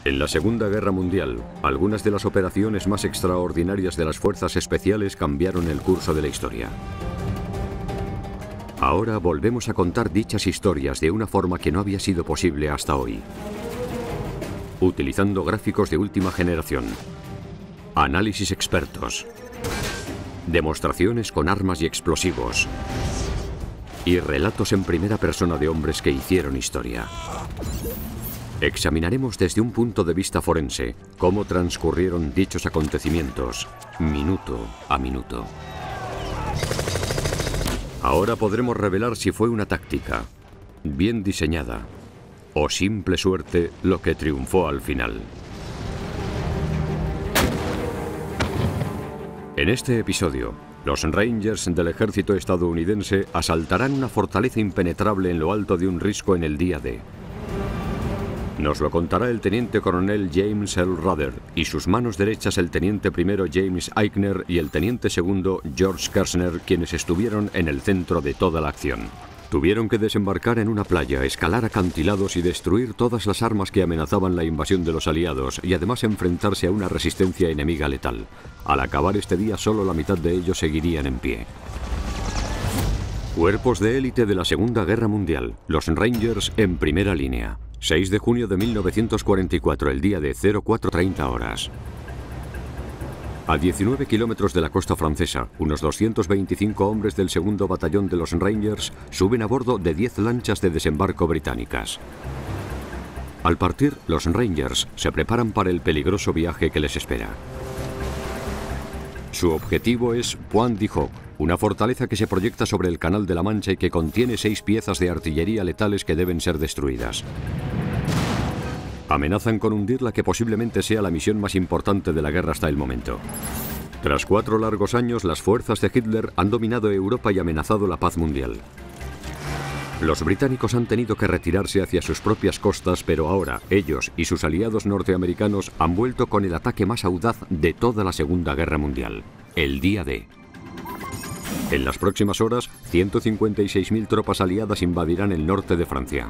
En la Segunda Guerra Mundial, algunas de las operaciones más extraordinarias de las fuerzas especiales cambiaron el curso de la historia. Ahora volvemos a contar dichas historias de una forma que no había sido posible hasta hoy. Utilizando gráficos de última generación, análisis expertos, demostraciones con armas y explosivos, y relatos en primera persona de hombres que hicieron historia. Examinaremos desde un punto de vista forense cómo transcurrieron dichos acontecimientos, minuto a minuto. Ahora podremos revelar si fue una táctica, bien diseñada, o simple suerte lo que triunfó al final. En este episodio, los Rangers del ejército estadounidense asaltarán una fortaleza impenetrable en lo alto de un risco en el día D. Nos lo contará el teniente coronel James L. Rudder y sus manos derechas el teniente primero James Eichner y el teniente segundo George Kersner, quienes estuvieron en el centro de toda la acción. Tuvieron que desembarcar en una playa, escalar acantilados y destruir todas las armas que amenazaban la invasión de los aliados y además enfrentarse a una resistencia enemiga letal. Al acabar este día, solo la mitad de ellos seguirían en pie. Cuerpos de élite de la Segunda Guerra Mundial, los Rangers en primera línea. 6 de junio de 1944, el día de 04:30 horas. A 19 kilómetros de la costa francesa, unos 225 hombres del segundo batallón de los Rangers suben a bordo de 10 lanchas de desembarco británicas. Al partir, los Rangers se preparan para el peligroso viaje que les espera. Su objetivo es Pointe du Hoc, una fortaleza que se proyecta sobre el Canal de la Mancha y que contiene 6 piezas de artillería letales que deben ser destruidas. Amenazan con hundir la que posiblemente sea la misión más importante de la guerra hasta el momento. Tras 4 largos años, las fuerzas de Hitler han dominado Europa y amenazado la paz mundial. Los británicos han tenido que retirarse hacia sus propias costas, pero ahora ellos y sus aliados norteamericanos han vuelto con el ataque más audaz de toda la Segunda Guerra Mundial, el día D. En las próximas horas, 156.000 tropas aliadas invadirán el norte de Francia.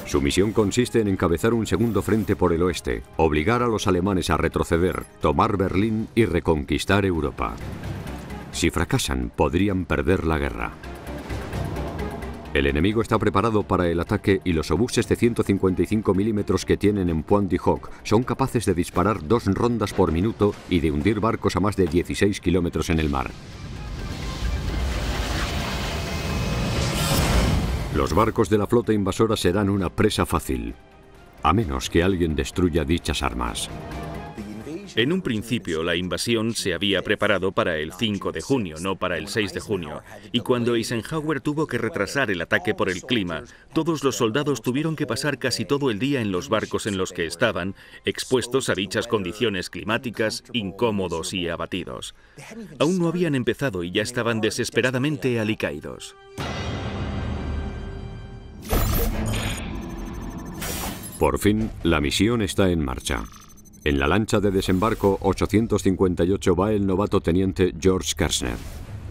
Su misión consiste en encabezar un segundo frente por el oeste, obligar a los alemanes a retroceder, tomar Berlín y reconquistar Europa. Si fracasan, podrían perder la guerra. El enemigo está preparado para el ataque y los obuses de 155 milímetros que tienen en Pointe du Hoc son capaces de disparar 2 rondas por minuto y de hundir barcos a más de 16 kilómetros en el mar. Los barcos de la flota invasora serán una presa fácil, a menos que alguien destruya dichas armas. En un principio, la invasión se había preparado para el 5 de junio, no para el 6 de junio. Y cuando Eisenhower tuvo que retrasar el ataque por el clima, todos los soldados tuvieron que pasar casi todo el día en los barcos en los que estaban, expuestos a dichas condiciones climáticas, incómodos y abatidos. Aún no habían empezado y ya estaban desesperadamente alicaídos. Por fin, la misión está en marcha. En la lancha de desembarco 858 va el novato teniente George Kersner.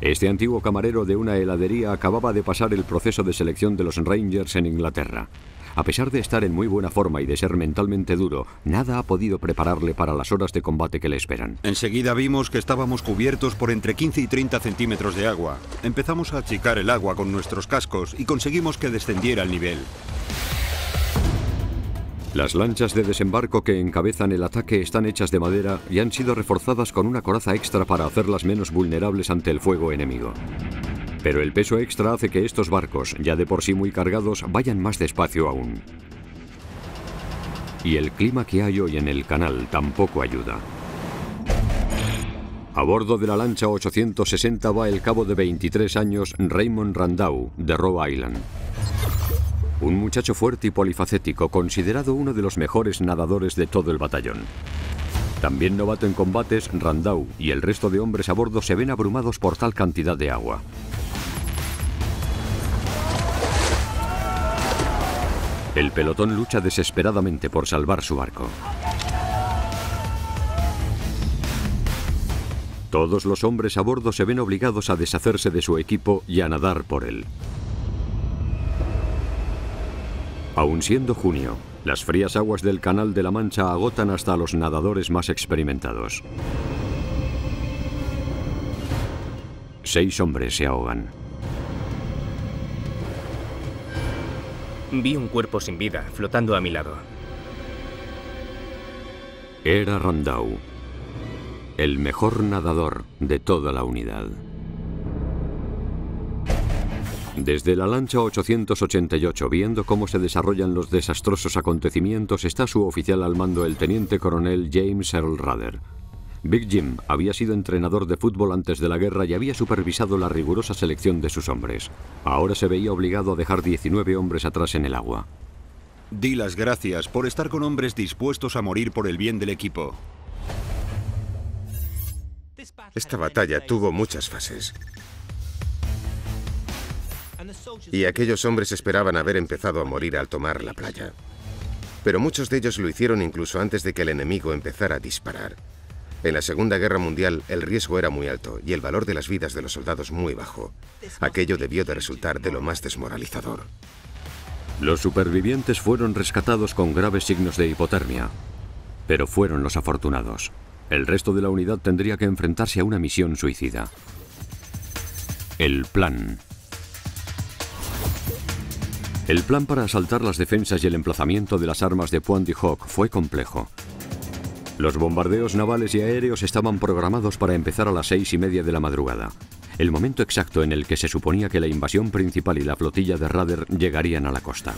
Este antiguo camarero de una heladería acababa de pasar el proceso de selección de los Rangers en Inglaterra. A pesar de estar en muy buena forma y de ser mentalmente duro, nada ha podido prepararle para las horas de combate que le esperan. Enseguida vimos que estábamos cubiertos por entre 15 y 30 centímetros de agua. Empezamos a achicar el agua con nuestros cascos y conseguimos que descendiera el nivel. Las lanchas de desembarco que encabezan el ataque están hechas de madera y han sido reforzadas con una coraza extra para hacerlas menos vulnerables ante el fuego enemigo. Pero el peso extra hace que estos barcos, ya de por sí muy cargados, vayan más despacio aún. Y el clima que hay hoy en el canal tampoco ayuda. A bordo de la lancha 860 va el cabo de 23 años Raymond Randau, de Rhode Island. Un muchacho fuerte y polifacético, considerado uno de los mejores nadadores de todo el batallón. También novato en combates, Randau y el resto de hombres a bordo se ven abrumados por tal cantidad de agua. El pelotón lucha desesperadamente por salvar su barco. Todos los hombres a bordo se ven obligados a deshacerse de su equipo y a nadar por él. Aun siendo junio, Las frías aguas del Canal de la Mancha agotan hasta a los nadadores más experimentados. 6 hombres se ahogan. Vi un cuerpo sin vida flotando a mi lado. Era Randau, el mejor nadador de toda la unidad. Desde la lancha 888, viendo cómo se desarrollan los desastrosos acontecimientos, está su oficial al mando, el teniente coronel James Earl Rudder. Big Jim había sido entrenador de fútbol antes de la guerra y había supervisado la rigurosa selección de sus hombres. Ahora se veía obligado a dejar 19 hombres atrás en el agua. Di las gracias por estar con hombres dispuestos a morir por el bien del equipo. Esta batalla tuvo muchas fases. Y aquellos hombres esperaban haber empezado a morir al tomar la playa. Pero muchos de ellos lo hicieron incluso antes de que el enemigo empezara a disparar. En la Segunda Guerra Mundial el riesgo era muy alto y el valor de las vidas de los soldados muy bajo. Aquello debió de resultar de lo más desmoralizador. Los supervivientes fueron rescatados con graves signos de hipotermia, pero fueron los afortunados. El resto de la unidad tendría que enfrentarse a una misión suicida. El plan. El plan para asaltar las defensas y el emplazamiento de las armas de Pointe du Hoc fue complejo. Los bombardeos navales y aéreos estaban programados para empezar a las 6:30 de la madrugada, el momento exacto en el que se suponía que la invasión principal y la flotilla de Rudder llegarían a la costa.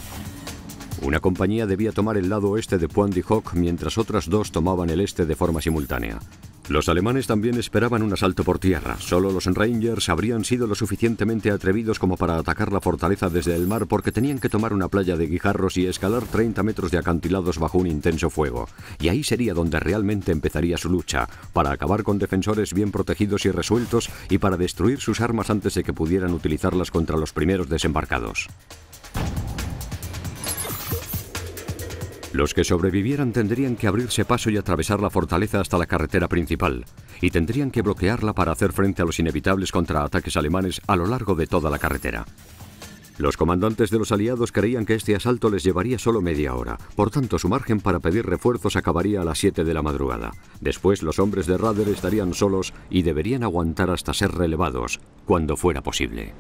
Una compañía debía tomar el lado oeste de Pointe du Hoc, mientras otras 2 tomaban el este de forma simultánea. Los alemanes también esperaban un asalto por tierra. Solo los Rangers habrían sido lo suficientemente atrevidos como para atacar la fortaleza desde el mar, porque tenían que tomar una playa de guijarros y escalar 30 metros de acantilados bajo un intenso fuego. Y ahí sería donde realmente empezaría su lucha, para acabar con defensores bien protegidos y resueltos y para destruir sus armas antes de que pudieran utilizarlas contra los primeros desembarcados. Los que sobrevivieran tendrían que abrirse paso y atravesar la fortaleza hasta la carretera principal, y tendrían que bloquearla para hacer frente a los inevitables contraataques alemanes a lo largo de toda la carretera. Los comandantes de los aliados creían que este asalto les llevaría solo media hora, por tanto su margen para pedir refuerzos acabaría a las 7 de la madrugada. Después los hombres de Rudder estarían solos y deberían aguantar hasta ser relevados, cuando fuera posible.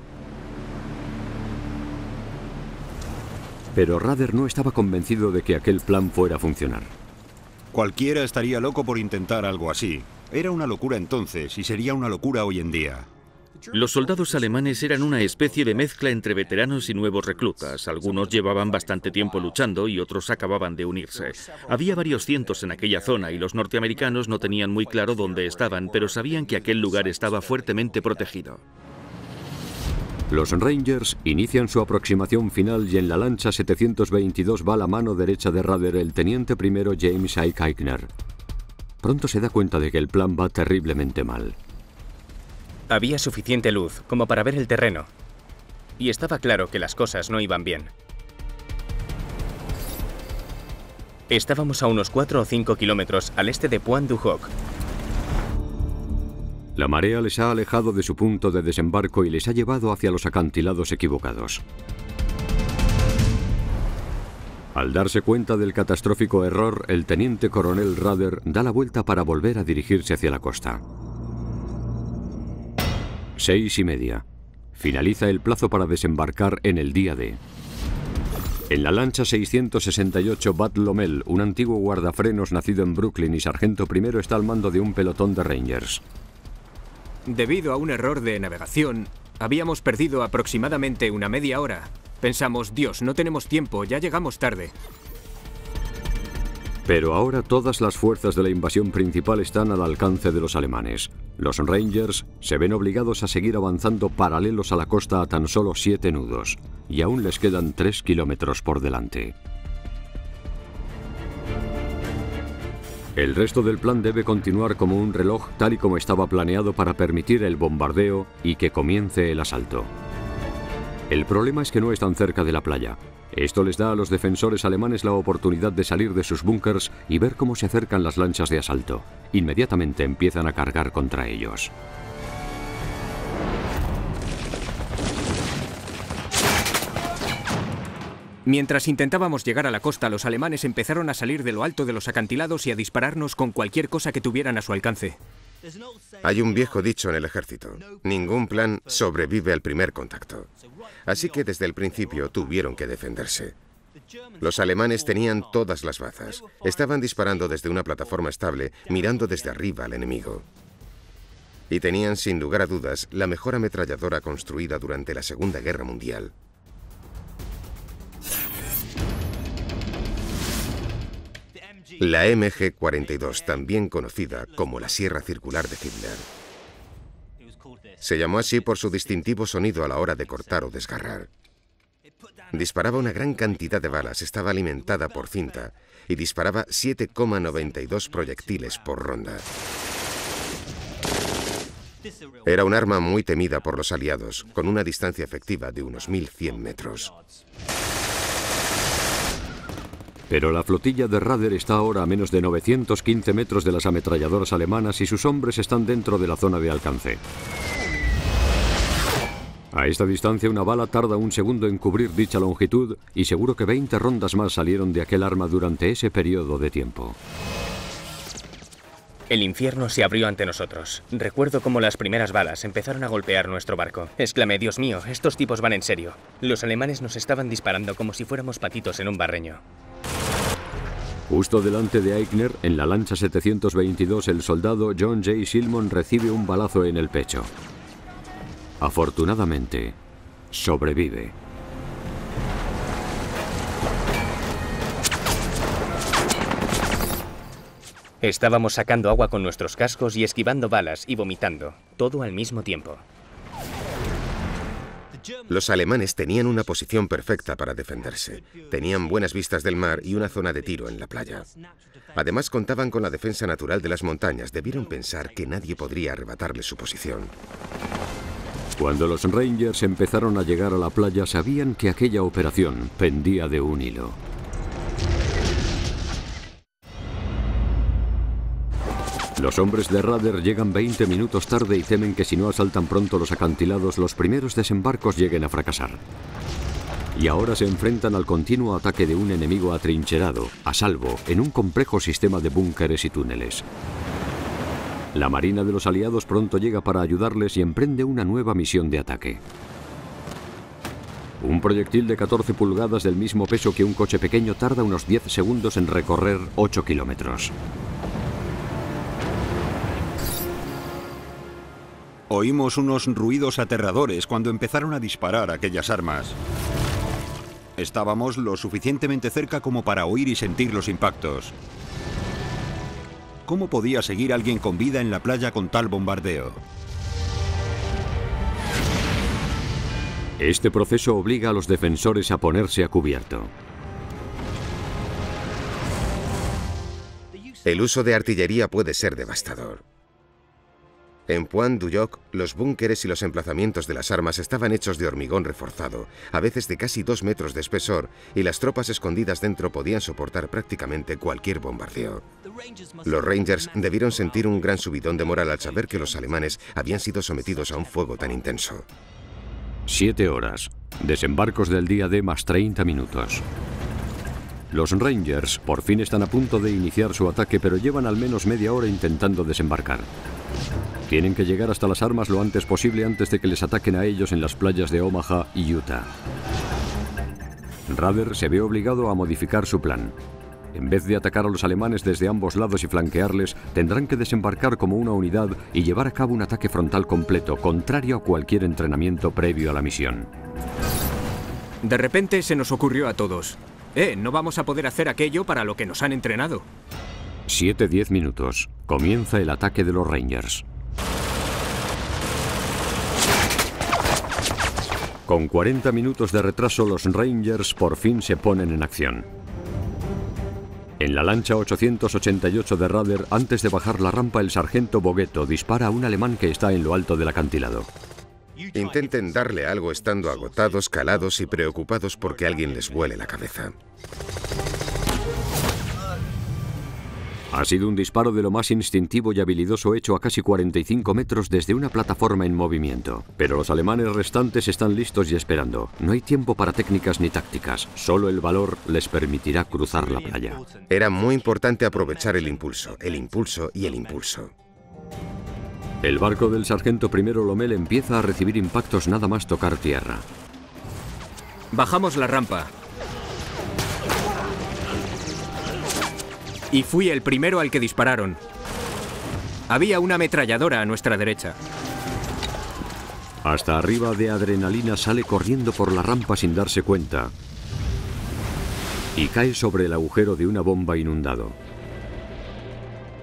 Pero Rudder no estaba convencido de que aquel plan fuera a funcionar. Cualquiera estaría loco por intentar algo así. Era una locura entonces y sería una locura hoy en día. Los soldados alemanes eran una especie de mezcla entre veteranos y nuevos reclutas. Algunos llevaban bastante tiempo luchando y otros acababan de unirse. Había varios cientos en aquella zona y los norteamericanos no tenían muy claro dónde estaban, pero sabían que aquel lugar estaba fuertemente protegido. Los Rangers inician su aproximación final y en la lancha 722 va a la mano derecha de Rudder el teniente primero James I. Eichner. Pronto se da cuenta de que el plan va terriblemente mal. Había suficiente luz como para ver el terreno, y estaba claro que las cosas no iban bien. Estábamos a unos 4 o 5 kilómetros al este de Pointe du Hoc. La marea les ha alejado de su punto de desembarco y les ha llevado hacia los acantilados equivocados. Al darse cuenta del catastrófico error, el teniente coronel Rudder da la vuelta para volver a dirigirse hacia la costa. 6:30. Finaliza el plazo para desembarcar en el día D. En la lancha 668 Bud Lommel, un antiguo guardafrenos nacido en Brooklyn y sargento primero, está al mando de un pelotón de Rangers. Debido a un error de navegación, habíamos perdido aproximadamente una media hora. Pensamos, Dios, no tenemos tiempo, ya llegamos tarde. Pero ahora todas las fuerzas de la invasión principal están al alcance de los alemanes. Los Rangers se ven obligados a seguir avanzando paralelos a la costa a tan solo 7 nudos, y aún les quedan 3 kilómetros por delante. El resto del plan debe continuar como un reloj, tal y como estaba planeado, para permitir el bombardeo y que comience el asalto. El problema es que no están cerca de la playa. Esto les da a los defensores alemanes la oportunidad de salir de sus búnkers y ver cómo se acercan las lanchas de asalto. Inmediatamente empiezan a cargar contra ellos. Mientras intentábamos llegar a la costa, los alemanes empezaron a salir de lo alto de los acantilados y a dispararnos con cualquier cosa que tuvieran a su alcance. Hay un viejo dicho en el ejército: ningún plan sobrevive al primer contacto. Así que desde el principio tuvieron que defenderse. Los alemanes tenían todas las bazas. Estaban disparando desde una plataforma estable, mirando desde arriba al enemigo. Y tenían, sin lugar a dudas, la mejor ametralladora construida durante la Segunda Guerra Mundial. La MG-42, también conocida como la Sierra Circular de Hitler. Se llamó así por su distintivo sonido a la hora de cortar o desgarrar. Disparaba una gran cantidad de balas, estaba alimentada por cinta y disparaba 7,92 proyectiles por ronda. Era un arma muy temida por los aliados, con una distancia efectiva de unos 1.100 metros. Pero la flotilla de Rader está ahora a menos de 915 metros de las ametralladoras alemanas y sus hombres están dentro de la zona de alcance. A esta distancia una bala tarda un segundo en cubrir dicha longitud y seguro que 20 rondas más salieron de aquel arma durante ese periodo de tiempo. El infierno se abrió ante nosotros. Recuerdo cómo las primeras balas empezaron a golpear nuestro barco. Exclamé: Dios mío, estos tipos van en serio. Los alemanes nos estaban disparando como si fuéramos patitos en un barreño. Justo delante de Eichner, en la lancha 722, el soldado John J. Shilmon recibe un balazo en el pecho. Afortunadamente, sobrevive. Estábamos sacando agua con nuestros cascos y esquivando balas y vomitando, todo al mismo tiempo. Los alemanes tenían una posición perfecta para defenderse. Tenían buenas vistas del mar y una zona de tiro en la playa. Además, contaban con la defensa natural de las montañas. Debieron pensar que nadie podría arrebatarles su posición. Cuando los Rangers empezaron a llegar a la playa, sabían que aquella operación pendía de un hilo. Los hombres de Rader llegan 20 minutos tarde y temen que si no asaltan pronto los acantilados, los primeros desembarcos lleguen a fracasar. Y ahora se enfrentan al continuo ataque de un enemigo atrincherado, a salvo, en un complejo sistema de búnkeres y túneles. La marina de los aliados pronto llega para ayudarles y emprende una nueva misión de ataque. Un proyectil de 14 pulgadas del mismo peso que un coche pequeño tarda unos 10 segundos en recorrer 8 kilómetros. Oímos unos ruidos aterradores cuando empezaron a disparar aquellas armas. Estábamos lo suficientemente cerca como para oír y sentir los impactos. ¿Cómo podía seguir alguien con vida en la playa con tal bombardeo? Este proceso obliga a los defensores a ponerse a cubierto. El uso de artillería puede ser devastador. En Pointe du Hoc, los búnkeres y los emplazamientos de las armas estaban hechos de hormigón reforzado, a veces de casi 2 metros de espesor, y las tropas escondidas dentro podían soportar prácticamente cualquier bombardeo. Los Rangers debieron sentir un gran subidón de moral al saber que los alemanes habían sido sometidos a un fuego tan intenso. 7 horas. Desembarcos del día D más 30 minutos. Los Rangers por fin están a punto de iniciar su ataque, pero llevan al menos media hora intentando desembarcar. Tienen que llegar hasta las armas lo antes posible antes de que les ataquen a ellos en las playas de Omaha y Utah. Rader se ve obligado a modificar su plan. En vez de atacar a los alemanes desde ambos lados y flanquearles, tendrán que desembarcar como una unidad y llevar a cabo un ataque frontal completo, contrario a cualquier entrenamiento previo a la misión. De repente se nos ocurrió a todos: no vamos a poder hacer aquello para lo que nos han entrenado. 7-10 minutos. Comienza el ataque de los Rangers. Con 40 minutos de retraso, los Rangers por fin se ponen en acción. En la lancha 888 de Rader, antes de bajar la rampa, el sargento Bogueto dispara a un alemán que está en lo alto del acantilado. Intenten darle algo estando agotados, calados y preocupados porque alguien les vuele la cabeza. Ha sido un disparo de lo más instintivo y habilidoso hecho a casi 45 metros desde una plataforma en movimiento. Pero los alemanes restantes están listos y esperando. No hay tiempo para técnicas ni tácticas. Solo el valor les permitirá cruzar la playa. Era muy importante aprovechar el impulso y el impulso. El barco del sargento primero Lommel empieza a recibir impactos nada más tocar tierra. Bajamos la rampa. Y fui el primero al que dispararon. Había una ametralladora a nuestra derecha. Hasta arriba de adrenalina sale corriendo por la rampa sin darse cuenta. Y cae sobre el agujero de una bomba inundado.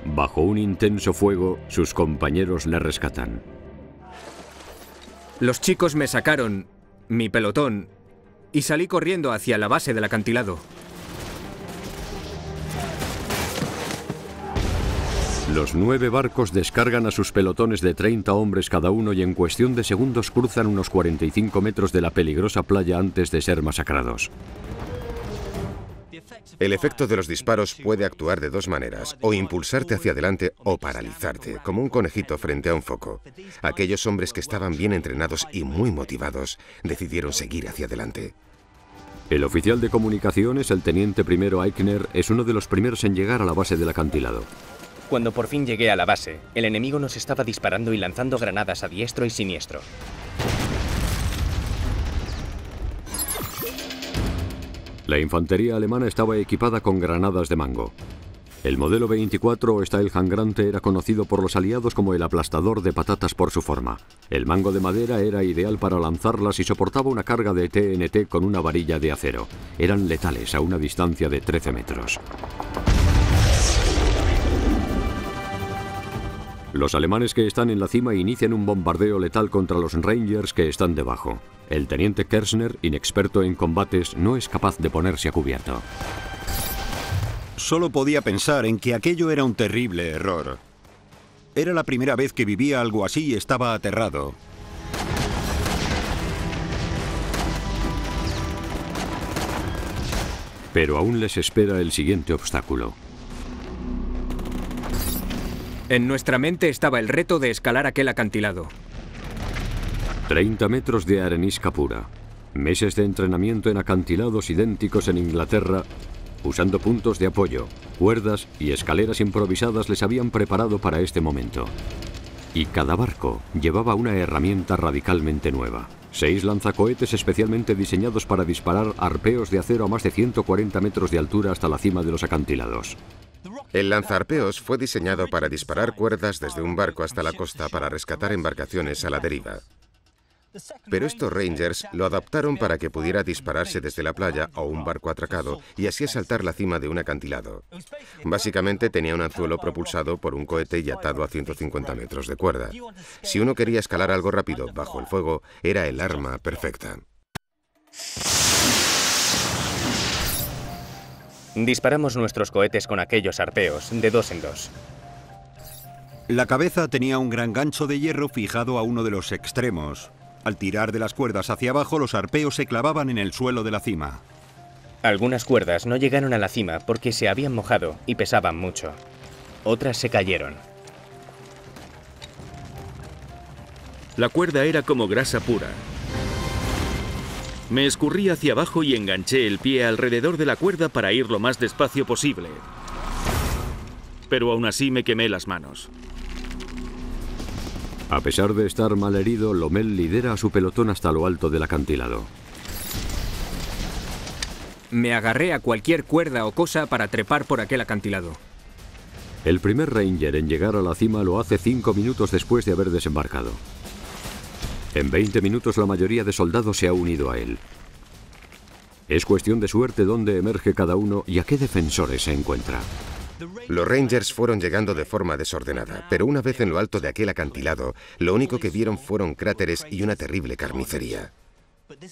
Bajo un intenso fuego, sus compañeros le rescatan. Los chicos me sacaron, mi pelotón, y salí corriendo hacia la base del acantilado. Los 9 barcos descargan a sus pelotones de 30 hombres cada uno y en cuestión de segundos cruzan unos 45 metros de la peligrosa playa antes de ser masacrados. El efecto de los disparos puede actuar de dos maneras, o impulsarte hacia adelante o paralizarte, como un conejito frente a un foco. Aquellos hombres que estaban bien entrenados y muy motivados decidieron seguir hacia adelante. El oficial de comunicaciones, el teniente primero Eichner, es uno de los primeros en llegar a la base del acantilado. Cuando por fin llegué a la base, el enemigo nos estaba disparando y lanzando granadas a diestro y siniestro. La infantería alemana estaba equipada con granadas de mango. El modelo 24 o Stahlhelm-Grante era conocido por los aliados como el aplastador de patatas por su forma. El mango de madera era ideal para lanzarlas y soportaba una carga de TNT con una varilla de acero. Eran letales a una distancia de 13 metros. Los alemanes que están en la cima inician un bombardeo letal contra los Rangers que están debajo. El teniente Kershner, inexperto en combates, no es capaz de ponerse a cubierto. Solo podía pensar en que aquello era un terrible error. Era la primera vez que vivía algo así y estaba aterrado. Pero aún les espera el siguiente obstáculo. En nuestra mente estaba el reto de escalar aquel acantilado. 30 metros de arenisca pura. Meses de entrenamiento en acantilados idénticos en Inglaterra, usando puntos de apoyo, cuerdas y escaleras improvisadas les habían preparado para este momento. Y cada barco llevaba una herramienta radicalmente nueva. 6 lanzacohetes especialmente diseñados para disparar arpeos de acero a más de 140 metros de altura hasta la cima de los acantilados. El lanzaarpeos fue diseñado para disparar cuerdas desde un barco hasta la costa para rescatar embarcaciones a la deriva. Pero estos Rangers lo adaptaron para que pudiera dispararse desde la playa o un barco atracado y así asaltar la cima de un acantilado. Básicamente tenía un anzuelo propulsado por un cohete y atado a 150 metros de cuerda. Si uno quería escalar algo rápido bajo el fuego, era el arma perfecta. Disparamos nuestros cohetes con aquellos arpeos, de 2 en 2. La cabeza tenía un gran gancho de hierro fijado a uno de los extremos. Al tirar de las cuerdas hacia abajo, los arpeos se clavaban en el suelo de la cima. Algunas cuerdas no llegaron a la cima porque se habían mojado y pesaban mucho. Otras se cayeron. La cuerda era como grasa pura. Me escurrí hacia abajo y enganché el pie alrededor de la cuerda para ir lo más despacio posible. Pero aún así me quemé las manos. A pesar de estar malherido, Lommel lidera a su pelotón hasta lo alto del acantilado. Me agarré a cualquier cuerda o cosa para trepar por aquel acantilado. El primer Ranger en llegar a la cima lo hace 5 minutos después de haber desembarcado. En 20 minutos la mayoría de soldados se ha unido a él. Es cuestión de suerte dónde emerge cada uno y a qué defensores se encuentra. Los Rangers fueron llegando de forma desordenada, pero una vez en lo alto de aquel acantilado, lo único que vieron fueron cráteres y una terrible carnicería.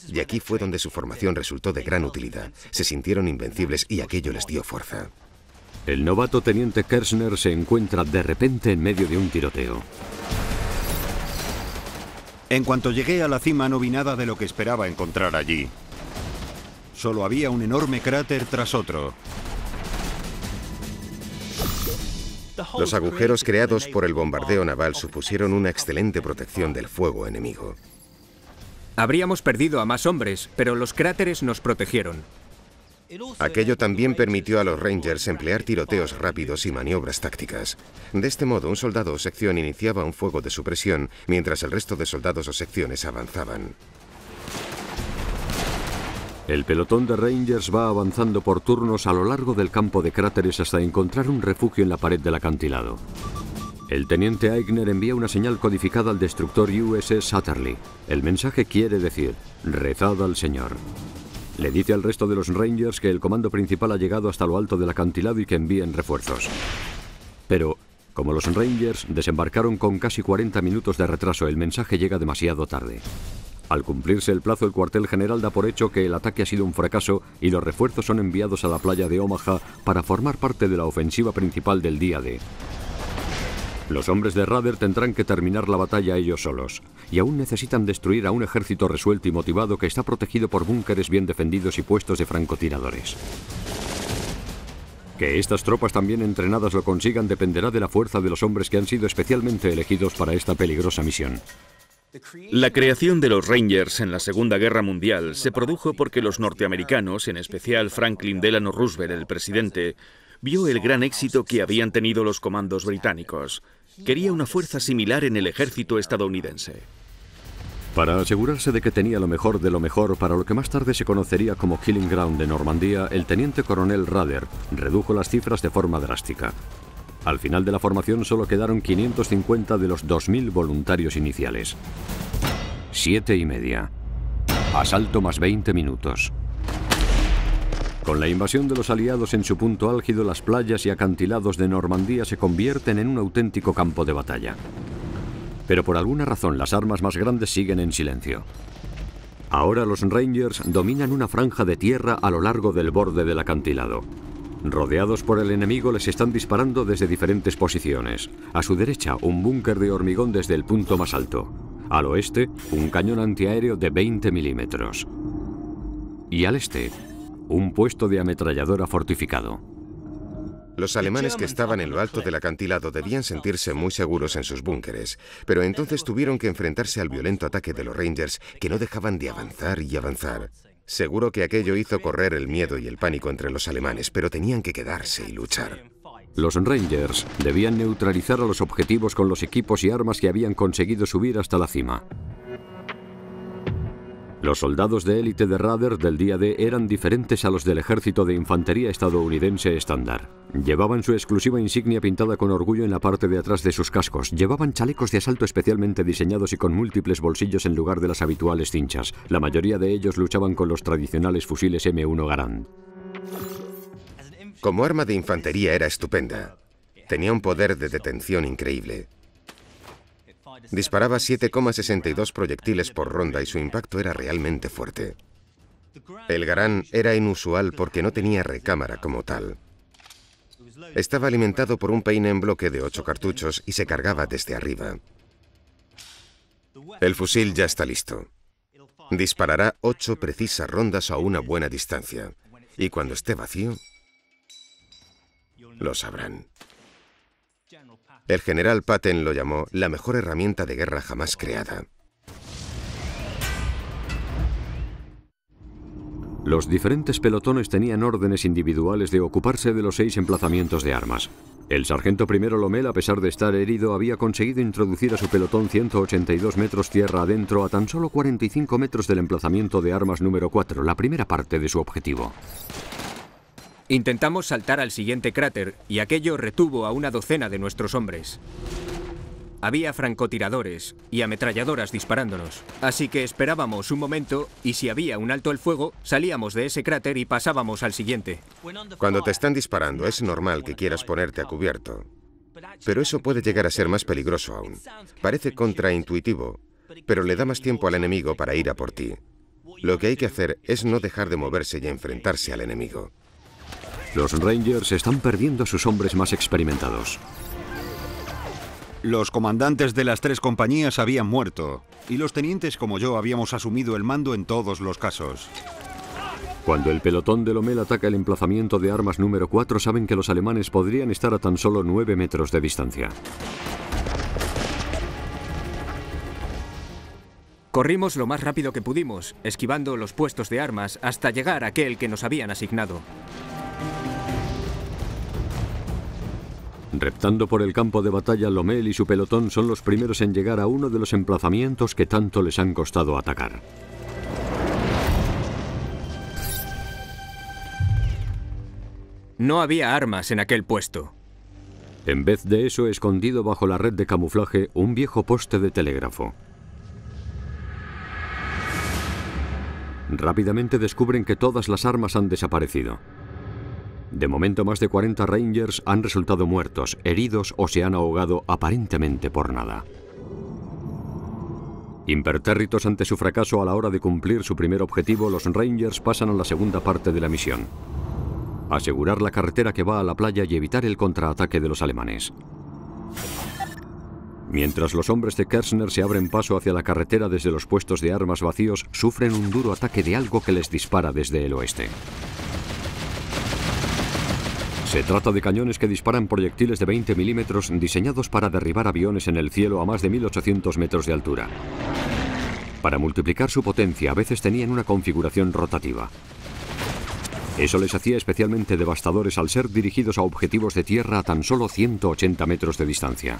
Y aquí fue donde su formación resultó de gran utilidad. Se sintieron invencibles y aquello les dio fuerza. El novato teniente Kershner se encuentra de repente en medio de un tiroteo. En cuanto llegué a la cima no vi nada de lo que esperaba encontrar allí. Solo había un enorme cráter tras otro. Los agujeros creados por el bombardeo naval supusieron una excelente protección del fuego enemigo. Habríamos perdido a más hombres, pero los cráteres nos protegieron. Aquello también permitió a los Rangers emplear tiroteos rápidos y maniobras tácticas. De este modo, un soldado o sección iniciaba un fuego de supresión, mientras el resto de soldados o secciones avanzaban. El pelotón de Rangers va avanzando por turnos a lo largo del campo de cráteres hasta encontrar un refugio en la pared del acantilado. El teniente Aigner envía una señal codificada al destructor USS Atherley. El mensaje quiere decir: rezad al Señor. Le dice al resto de los Rangers que el comando principal ha llegado hasta lo alto del acantilado y que envíen refuerzos. Pero, como los Rangers desembarcaron con casi 40 minutos de retraso, el mensaje llega demasiado tarde. Al cumplirse el plazo, el cuartel general da por hecho que el ataque ha sido un fracaso y los refuerzos son enviados a la playa de Omaha para formar parte de la ofensiva principal del día D. Los hombres de Rader tendrán que terminar la batalla ellos solos, y aún necesitan destruir a un ejército resuelto y motivado que está protegido por búnkeres bien defendidos y puestos de francotiradores. Que estas tropas tan bien entrenadas lo consigan dependerá de la fuerza de los hombres que han sido especialmente elegidos para esta peligrosa misión. La creación de los Rangers en la Segunda Guerra Mundial se produjo porque los norteamericanos, en especial Franklin Delano Roosevelt, el presidente, vio el gran éxito que habían tenido los comandos británicos. Quería una fuerza similar en el ejército estadounidense. Para asegurarse de que tenía lo mejor de lo mejor para lo que más tarde se conocería como Killing Ground de Normandía, el teniente coronel Rader redujo las cifras de forma drástica. Al final de la formación solo quedaron 550 de los 2000 voluntarios iniciales. 7:30. Asalto más 20 minutos. Con la invasión de los aliados en su punto álgido, las playas y acantilados de Normandía se convierten en un auténtico campo de batalla. Pero por alguna razón las armas más grandes siguen en silencio. Ahora los Rangers dominan una franja de tierra a lo largo del borde del acantilado. Rodeados por el enemigo, les están disparando desde diferentes posiciones. A su derecha, un búnker de hormigón desde el punto más alto. Al oeste, un cañón antiaéreo de 20 milímetros. Y al este, un puesto de ametralladora fortificado. Los alemanes que estaban en lo alto del acantilado debían sentirse muy seguros en sus búnkeres, pero entonces tuvieron que enfrentarse al violento ataque de los Rangers, que no dejaban de avanzar y avanzar. Seguro que aquello hizo correr el miedo y el pánico entre los alemanes, pero tenían que quedarse y luchar. Los Rangers debían neutralizar a los objetivos con los equipos y armas que habían conseguido subir hasta la cima. Los soldados de élite de Rader del día D eran diferentes a los del ejército de infantería estadounidense estándar. Llevaban su exclusiva insignia pintada con orgullo en la parte de atrás de sus cascos. Llevaban chalecos de asalto especialmente diseñados y con múltiples bolsillos en lugar de las habituales cinchas. La mayoría de ellos luchaban con los tradicionales fusiles M1 Garand. Como arma de infantería era estupenda. Tenía un poder de detención increíble. Disparaba 7,62 proyectiles por ronda y su impacto era realmente fuerte. El Garand era inusual porque no tenía recámara como tal. Estaba alimentado por un peine en bloque de 8 cartuchos y se cargaba desde arriba. El fusil ya está listo. Disparará 8 precisas rondas a una buena distancia. Y cuando esté vacío, lo sabrán. El general Patton lo llamó la mejor herramienta de guerra jamás creada. Los diferentes pelotones tenían órdenes individuales de ocuparse de los 6 emplazamientos de armas. El sargento primero Lommel, a pesar de estar herido, había conseguido introducir a su pelotón 182 metros tierra adentro a tan solo 45 metros del emplazamiento de armas número 4, la primera parte de su objetivo. Intentamos saltar al siguiente cráter y aquello retuvo a una docena de nuestros hombres. Había francotiradores y ametralladoras disparándonos, así que esperábamos un momento y si había un alto el fuego, salíamos de ese cráter y pasábamos al siguiente. Cuando te están disparando es normal que quieras ponerte a cubierto, pero eso puede llegar a ser más peligroso aún. Parece contraintuitivo, pero le da más tiempo al enemigo para ir a por ti. Lo que hay que hacer es no dejar de moverse y enfrentarse al enemigo. Los Rangers están perdiendo a sus hombres más experimentados. Los comandantes de las 3 compañías habían muerto, y los tenientes como yo habíamos asumido el mando en todos los casos. Cuando el pelotón de Lommel ataca el emplazamiento de armas número 4, saben que los alemanes podrían estar a tan solo 9 metros de distancia. Corrimos lo más rápido que pudimos, esquivando los puestos de armas hasta llegar a aquel que nos habían asignado. Reptando por el campo de batalla, Lommel y su pelotón son los primeros en llegar a uno de los emplazamientos que tanto les han costado atacar. No había armas en aquel puesto. En vez de eso, escondido bajo la red de camuflaje, un viejo poste de telégrafo. Rápidamente descubren que todas las armas han desaparecido. De momento, más de 40 Rangers han resultado muertos, heridos o se han ahogado aparentemente por nada. Impertérritos ante su fracaso a la hora de cumplir su primer objetivo, los Rangers pasan a la segunda parte de la misión: asegurar la carretera que va a la playa y evitar el contraataque de los alemanes. Mientras los hombres de Kershner se abren paso hacia la carretera desde los puestos de armas vacíos, sufren un duro ataque de algo que les dispara desde el oeste. Se trata de cañones que disparan proyectiles de 20 milímetros diseñados para derribar aviones en el cielo a más de 1800 metros de altura. Para multiplicar su potencia, a veces tenían una configuración rotativa. Eso les hacía especialmente devastadores al ser dirigidos a objetivos de tierra a tan solo 180 metros de distancia.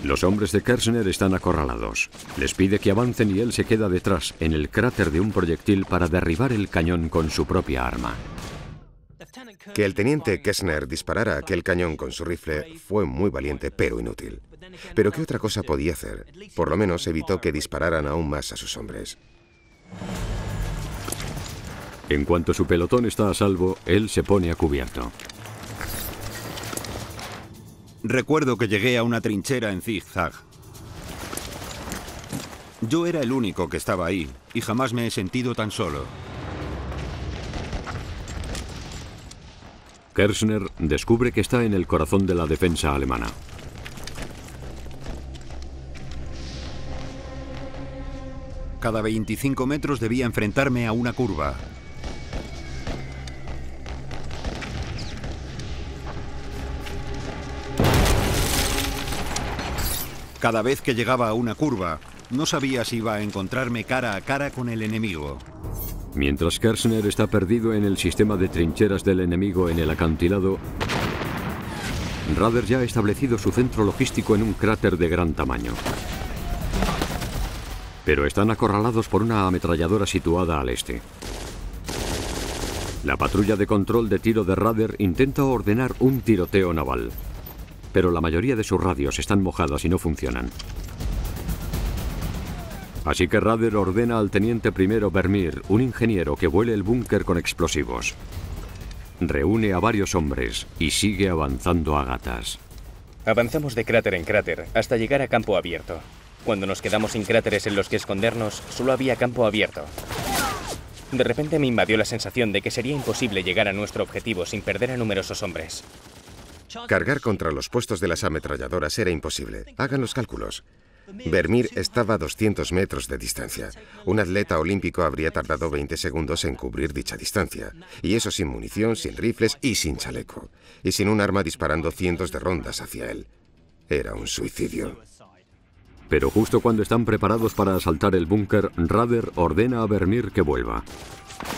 Los hombres de Kershner están acorralados. Les pide que avancen y él se queda detrás, en el cráter de un proyectil, para derribar el cañón con su propia arma. Que el teniente Kershner disparara aquel cañón con su rifle fue muy valiente, pero inútil. Pero ¿qué otra cosa podía hacer? Por lo menos evitó que dispararan aún más a sus hombres. En cuanto su pelotón está a salvo, él se pone a cubierto. Recuerdo que llegué a una trinchera en zigzag. Yo era el único que estaba ahí y jamás me he sentido tan solo. Kershner descubre que está en el corazón de la defensa alemana. Cada 25 metros debía enfrentarme a una curva. Cada vez que llegaba a una curva, no sabía si iba a encontrarme cara a cara con el enemigo. Mientras Kershner está perdido en el sistema de trincheras del enemigo en el acantilado, Rader ya ha establecido su centro logístico en un cráter de gran tamaño. Pero están acorralados por una ametralladora situada al este. La patrulla de control de tiro de Rader intenta ordenar un tiroteo naval, pero la mayoría de sus radios están mojadas y no funcionan. Así que Rader ordena al teniente primero Vermeer, un ingeniero, que vuele el búnker con explosivos. Reúne a varios hombres y sigue avanzando a gatas. Avanzamos de cráter en cráter hasta llegar a campo abierto. Cuando nos quedamos sin cráteres en los que escondernos, solo había campo abierto. De repente me invadió la sensación de que sería imposible llegar a nuestro objetivo sin perder a numerosos hombres. Cargar contra los puestos de las ametralladoras era imposible. Hagan los cálculos. Vermeer estaba a 200 metros de distancia. Un atleta olímpico habría tardado 20 segundos en cubrir dicha distancia. Y eso sin munición, sin rifles y sin chaleco. Y sin un arma disparando cientos de rondas hacia él. Era un suicidio. Pero justo cuando están preparados para asaltar el búnker, Rader ordena a Vermeer que vuelva.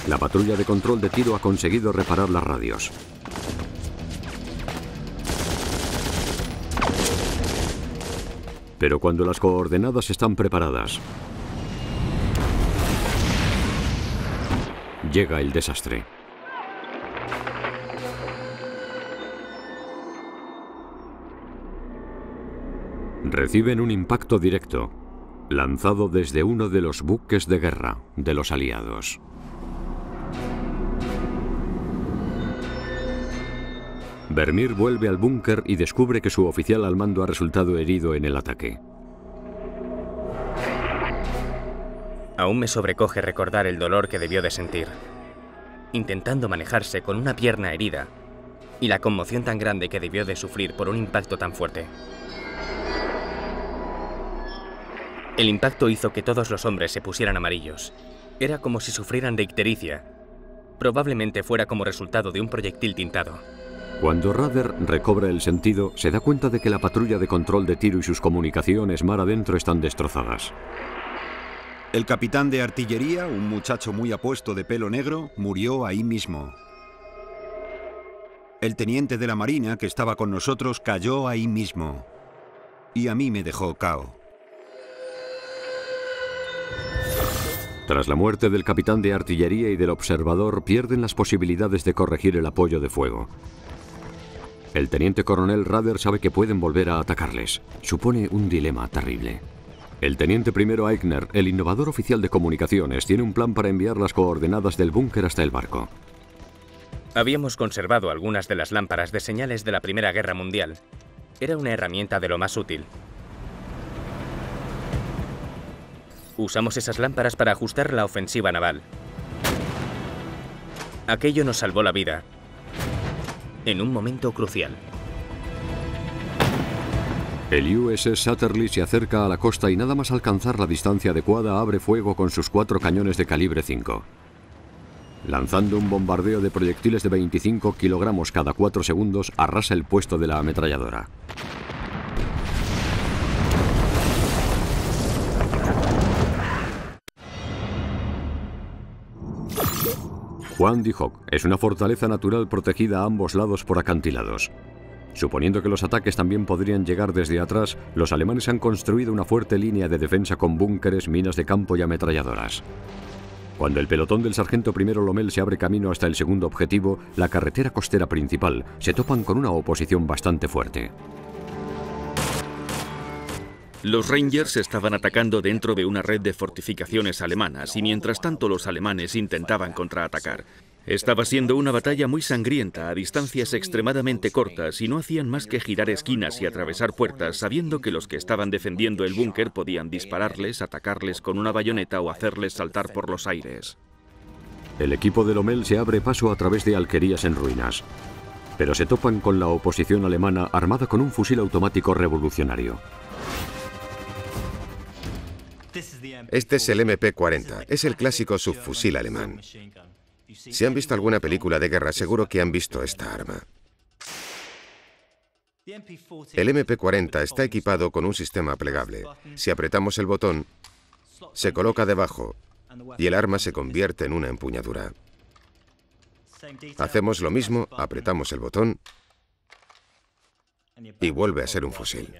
La patrulla de control de tiro ha conseguido reparar las radios. Pero cuando las coordenadas están preparadas, llega el desastre. Reciben un impacto directo, lanzado desde uno de los buques de guerra de los aliados. Vermeer vuelve al búnker y descubre que su oficial al mando ha resultado herido en el ataque. Aún me sobrecoge recordar el dolor que debió de sentir, intentando manejarse con una pierna herida, y la conmoción tan grande que debió de sufrir por un impacto tan fuerte. El impacto hizo que todos los hombres se pusieran amarillos. Era como si sufrieran de ictericia. Probablemente fuera como resultado de un proyectil tintado. Cuando Rudder recobra el sentido, se da cuenta de que la patrulla de control de tiro y sus comunicaciones mar adentro están destrozadas. El capitán de artillería, un muchacho muy apuesto de pelo negro, murió ahí mismo. El teniente de la Marina, que estaba con nosotros, cayó ahí mismo. Y a mí me dejó cao. Tras la muerte del capitán de artillería y del observador, pierden las posibilidades de corregir el apoyo de fuego. El teniente coronel Rudder sabe que pueden volver a atacarles. Supone un dilema terrible. El teniente primero Eichner, el innovador oficial de comunicaciones, tiene un plan para enviar las coordenadas del búnker hasta el barco. Habíamos conservado algunas de las lámparas de señales de la Primera Guerra Mundial. Era una herramienta de lo más útil. Usamos esas lámparas para ajustar la ofensiva naval. Aquello nos salvó la vida en un momento crucial. El USS Satterlee se acerca a la costa y nada más alcanzar la distancia adecuada abre fuego con sus 4 cañones de calibre 5. Lanzando un bombardeo de proyectiles de 25 kilogramos cada 4 segundos, arrasa el puesto de la ametralladora. Juan de Hock es una fortaleza natural protegida a ambos lados por acantilados. Suponiendo que los ataques también podrían llegar desde atrás, los alemanes han construido una fuerte línea de defensa con búnkeres, minas de campo y ametralladoras. Cuando el pelotón del sargento primero Lommel se abre camino hasta el segundo objetivo, la carretera costera principal, se topan con una oposición bastante fuerte. Los Rangers estaban atacando dentro de una red de fortificaciones alemanas y mientras tanto los alemanes intentaban contraatacar. Estaba siendo una batalla muy sangrienta a distancias extremadamente cortas y no hacían más que girar esquinas y atravesar puertas sabiendo que los que estaban defendiendo el búnker podían dispararles, atacarles con una bayoneta o hacerles saltar por los aires. El equipo de Lommel se abre paso a través de alquerías en ruinas, pero se topan con la oposición alemana armada con un fusil automático revolucionario. Este es el MP-40, es el clásico subfusil alemán. Si han visto alguna película de guerra, seguro que han visto esta arma. El MP-40 está equipado con un sistema plegable. Si apretamos el botón, se coloca debajo y el arma se convierte en una empuñadura. Hacemos lo mismo, apretamos el botón y vuelve a ser un fusil.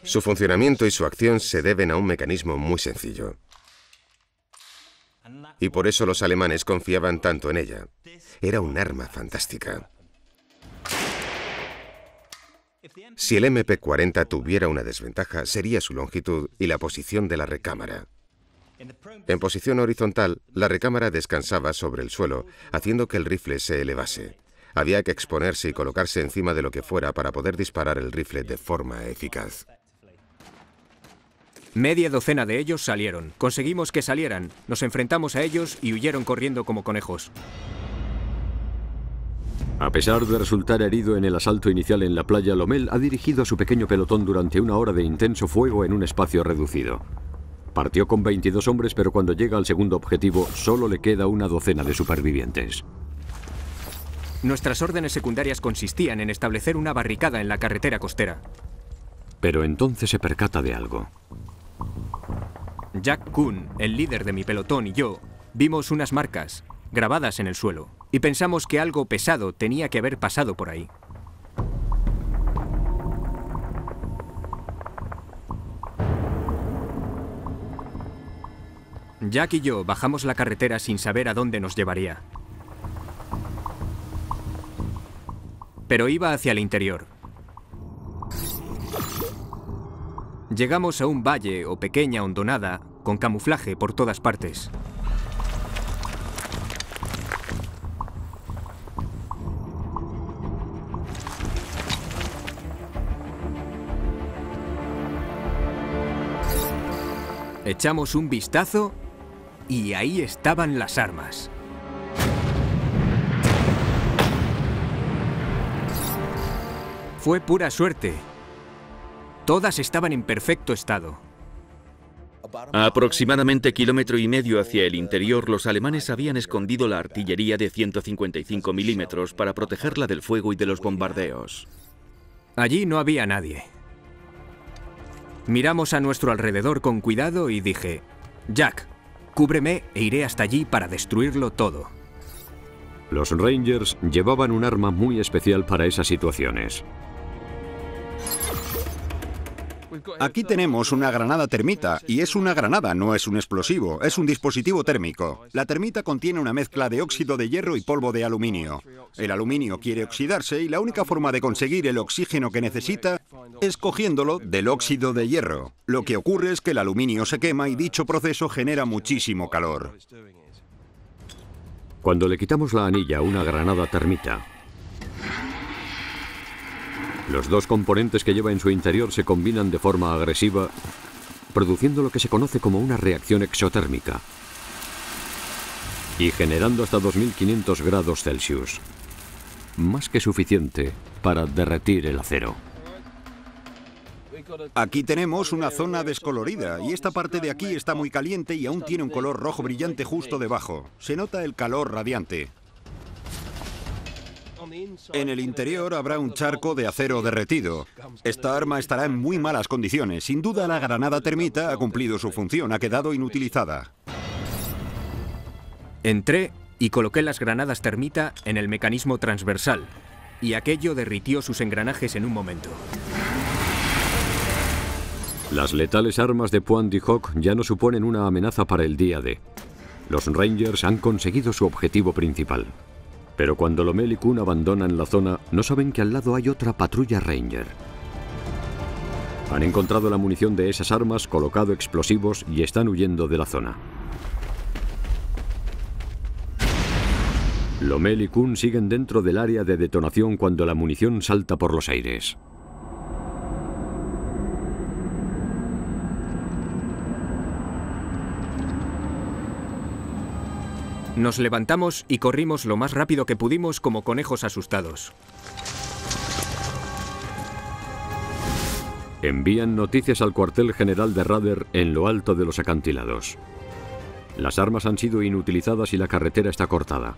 Su funcionamiento y su acción se deben a un mecanismo muy sencillo. Y por eso los alemanes confiaban tanto en ella. Era un arma fantástica. Si el MP-40 tuviera una desventaja, sería su longitud y la posición de la recámara. En posición horizontal, la recámara descansaba sobre el suelo, haciendo que el rifle se elevase. Había que exponerse y colocarse encima de lo que fuera para poder disparar el rifle de forma eficaz. Media docena de ellos salieron. Conseguimos que salieran. Nos enfrentamos a ellos y huyeron corriendo como conejos. A pesar de resultar herido en el asalto inicial en la playa, Lommel ha dirigido a su pequeño pelotón durante 1 hora de intenso fuego en un espacio reducido. Partió con 22 hombres, pero cuando llega al segundo objetivo, solo le queda una docena de supervivientes. Nuestras órdenes secundarias consistían en establecer una barricada en la carretera costera. Pero entonces se percata de algo. Jack Kuhn, el líder de mi pelotón, y yo vimos unas marcas grabadas en el suelo y pensamos que algo pesado tenía que haber pasado por ahí. Jack y yo bajamos la carretera sin saber a dónde nos llevaría. Pero iba hacia el interior. Llegamos a un valle o pequeña hondonada con camuflaje por todas partes. Echamos un vistazo y ahí estaban las armas. Fue pura suerte, Todas estaban en perfecto estado. A aproximadamente 1,5 kilómetros hacia el interior, los alemanes habían escondido la artillería de 155 milímetros para protegerla del fuego y de los bombardeos. Allí no había nadie. Miramos a nuestro alrededor con cuidado y dije: Jack, cúbreme e iré hasta allí para destruirlo todo. Los Rangers llevaban un arma muy especial para esas situaciones. Aquí tenemos una granada termita, y es una granada, no es un explosivo, es un dispositivo térmico. La termita contiene una mezcla de óxido de hierro y polvo de aluminio. El aluminio quiere oxidarse y la única forma de conseguir el oxígeno que necesita es cogiéndolo del óxido de hierro. Lo que ocurre es que el aluminio se quema y dicho proceso genera muchísimo calor. Cuando le quitamos la anilla a una granada termita, los dos componentes que lleva en su interior se combinan de forma agresiva, produciendo lo que se conoce como una reacción exotérmica y generando hasta 2500 grados Celsius, más que suficiente para derretir el acero. Aquí tenemos una zona descolorida y esta parte de aquí está muy caliente y aún tiene un color rojo brillante justo debajo. Se nota el calor radiante. En el interior habrá un charco de acero derretido. Esta arma estará en muy malas condiciones. Sin duda la granada termita ha cumplido su función, ha quedado inutilizada. Entré y coloqué las granadas termita en el mecanismo transversal, y aquello derritió sus engranajes en un momento. Las letales armas de Pointe du Hoc ya no suponen una amenaza para el día D. Los Rangers han conseguido su objetivo principal. Pero cuando Lommel y Kuhn abandonan la zona, no saben que al lado hay otra patrulla Ranger. Han encontrado la munición de esas armas, colocado explosivos y están huyendo de la zona. Lommel y Kuhn siguen dentro del área de detonación cuando la munición salta por los aires. Nos levantamos y corrimos lo más rápido que pudimos como conejos asustados. Envían noticias al cuartel general de Rader en lo alto de los acantilados. Las armas han sido inutilizadas y la carretera está cortada.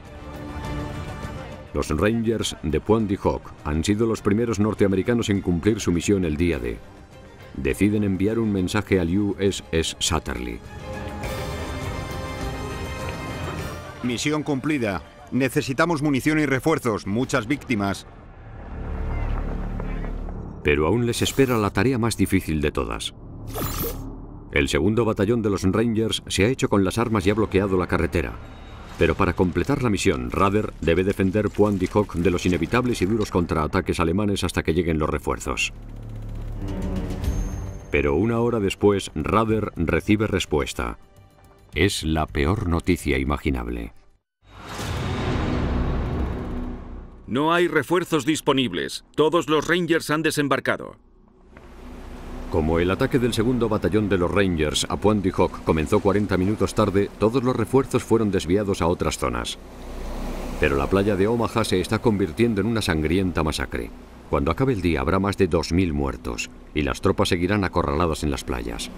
Los Rangers de Pointe du Hoc han sido los primeros norteamericanos en cumplir su misión el día D. Deciden enviar un mensaje al USS Satterley. Misión cumplida. Necesitamos munición y refuerzos, muchas víctimas. Pero aún les espera la tarea más difícil de todas. El segundo batallón de los Rangers se ha hecho con las armas y ha bloqueado la carretera. Pero para completar la misión, Rader debe defender Pointe du Hoc de los inevitables y duros contraataques alemanes hasta que lleguen los refuerzos. Pero una hora después, Rader recibe respuesta. Es la peor noticia imaginable. No hay refuerzos disponibles. Todos los Rangers han desembarcado. Como el ataque del segundo batallón de los Rangers a Pointe du Hoc comenzó 40 minutos tarde, todos los refuerzos fueron desviados a otras zonas. Pero la playa de Omaha se está convirtiendo en una sangrienta masacre. Cuando acabe el día habrá más de 2000 muertos, y las tropas seguirán acorraladas en las playas.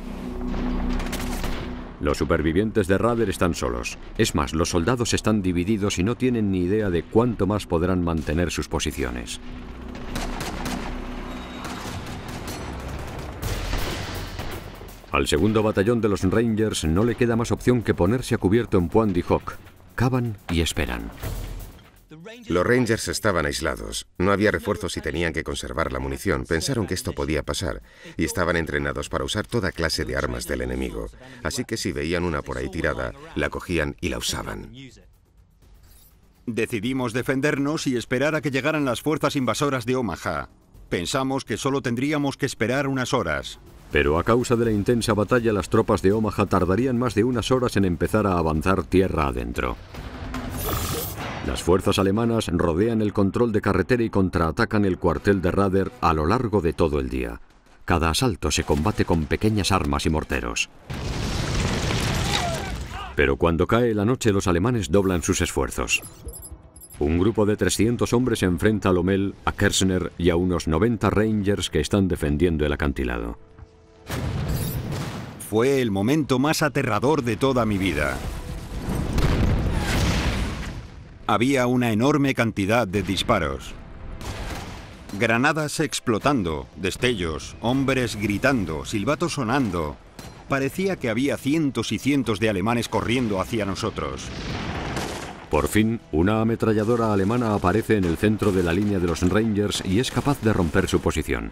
Los supervivientes de Rader están solos. Es más, los soldados están divididos y no tienen ni idea de cuánto más podrán mantener sus posiciones. Al segundo batallón de los Rangers no le queda más opción que ponerse a cubierto en Pointe du Hoc. Cavan y esperan. Los Rangers estaban aislados. No había refuerzos y tenían que conservar la munición. Pensaron que esto podía pasar y estaban entrenados para usar toda clase de armas del enemigo. Así que si veían una por ahí tirada, la cogían y la usaban. Decidimos defendernos y esperar a que llegaran las fuerzas invasoras de Omaha. Pensamos que solo tendríamos que esperar unas horas. Pero a causa de la intensa batalla, las tropas de Omaha tardarían más de unas horas en empezar a avanzar tierra adentro. Las fuerzas alemanas rodean el control de carretera y contraatacan el cuartel de Rader a lo largo de todo el día. Cada asalto se combate con pequeñas armas y morteros. Pero cuando cae la noche, los alemanes doblan sus esfuerzos. Un grupo de 300 hombres enfrenta a Lommel, a Kershner y a unos 90 Rangers que están defendiendo el acantilado. Fue el momento más aterrador de toda mi vida. Había una enorme cantidad de disparos. Granadas explotando, destellos, hombres gritando, silbatos sonando. Parecía que había cientos y cientos de alemanes corriendo hacia nosotros. Por fin, una ametralladora alemana aparece en el centro de la línea de los Rangers y es capaz de romper su posición.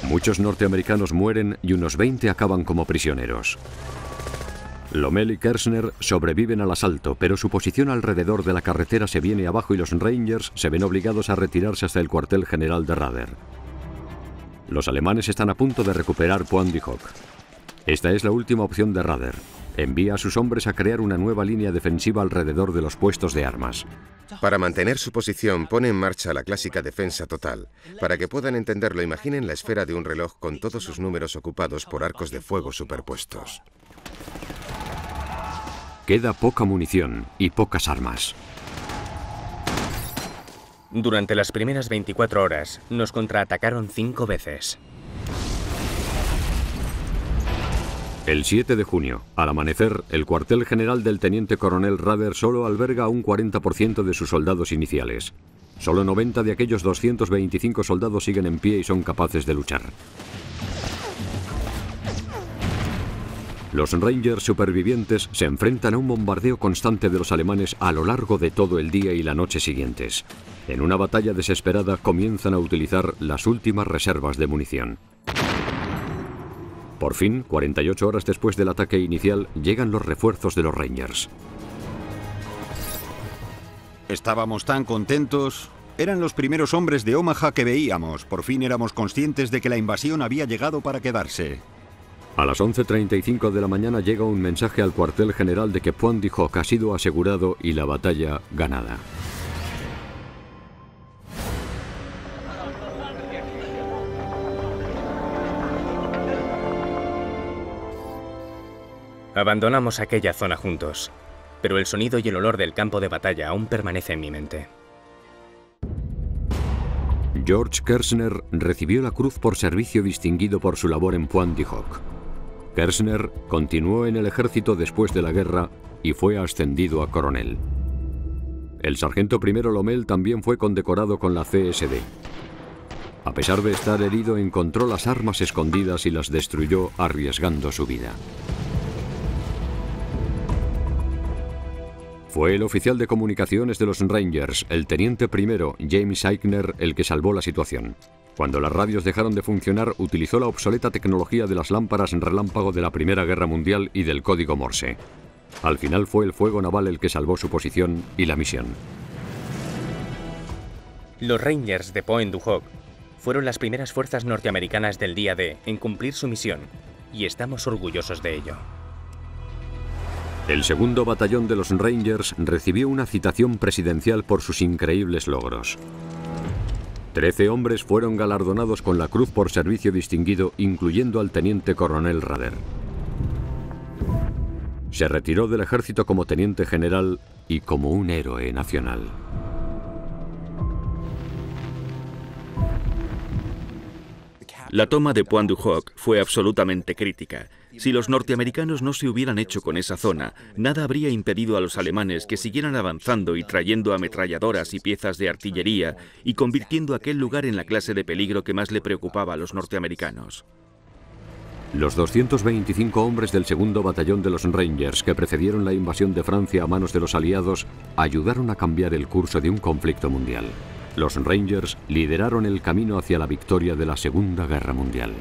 Muchos norteamericanos mueren y unos 20 acaban como prisioneros. Lommel y Kershner sobreviven al asalto, pero su posición alrededor de la carretera se viene abajo y los Rangers se ven obligados a retirarse hasta el cuartel general de Rader. Los alemanes están a punto de recuperar Pointe du Hoc. Esta es la última opción de Rader. Envía a sus hombres a crear una nueva línea defensiva alrededor de los puestos de armas. Para mantener su posición, pone en marcha la clásica defensa total. Para que puedan entenderlo, imaginen la esfera de un reloj con todos sus números ocupados por arcos de fuego superpuestos. Queda poca munición y pocas armas. Durante las primeras 24 horas, nos contraatacaron 5 veces. El 7 de junio, al amanecer, el cuartel general del teniente coronel Rader solo alberga un 40% de sus soldados iniciales. Solo 90 de aquellos 225 soldados siguen en pie y son capaces de luchar. Los Rangers supervivientes se enfrentan a un bombardeo constante de los alemanes a lo largo de todo el día y la noche siguientes. En una batalla desesperada comienzan a utilizar las últimas reservas de munición. Por fin, 48 horas después del ataque inicial, llegan los refuerzos de los Rangers. Estábamos tan contentos. Eran los primeros hombres de Omaha que veíamos. Por fin éramos conscientes de que la invasión había llegado para quedarse. A las 11:35 de la mañana llega un mensaje al cuartel general de que Pointe du Hoc ha sido asegurado y la batalla ganada. Abandonamos aquella zona juntos, pero el sonido y el olor del campo de batalla aún permanece en mi mente. George Kershner recibió la Cruz por Servicio Distinguido por su labor en Pointe du Hoc. Kershner continuó en el ejército después de la guerra y fue ascendido a coronel. El sargento primero Lommel también fue condecorado con la CSD. A pesar de estar herido, encontró las armas escondidas y las destruyó arriesgando su vida. Fue el oficial de comunicaciones de los Rangers, el teniente primero James Eichner, el que salvó la situación. Cuando las radios dejaron de funcionar, utilizó la obsoleta tecnología de las lámparas en relámpago de la Primera Guerra Mundial y del código Morse. Al final fue el fuego naval el que salvó su posición y la misión. Los Rangers de Pointe du Hoc fueron las primeras fuerzas norteamericanas del día D en cumplir su misión, y estamos orgullosos de ello. El segundo batallón de los Rangers recibió una citación presidencial por sus increíbles logros. 13 hombres fueron galardonados con la Cruz por Servicio Distinguido, incluyendo al teniente coronel Rader. Se retiró del ejército como teniente general y como un héroe nacional. La toma de Pointe du Hoc fue absolutamente crítica. Si los norteamericanos no se hubieran hecho con esa zona, nada habría impedido a los alemanes que siguieran avanzando y trayendo ametralladoras y piezas de artillería y convirtiendo aquel lugar en la clase de peligro que más le preocupaba a los norteamericanos. Los 225 hombres del segundo batallón de los Rangers que precedieron la invasión de Francia a manos de los aliados ayudaron a cambiar el curso de un conflicto mundial. Los Rangers lideraron el camino hacia la victoria de la Segunda Guerra Mundial.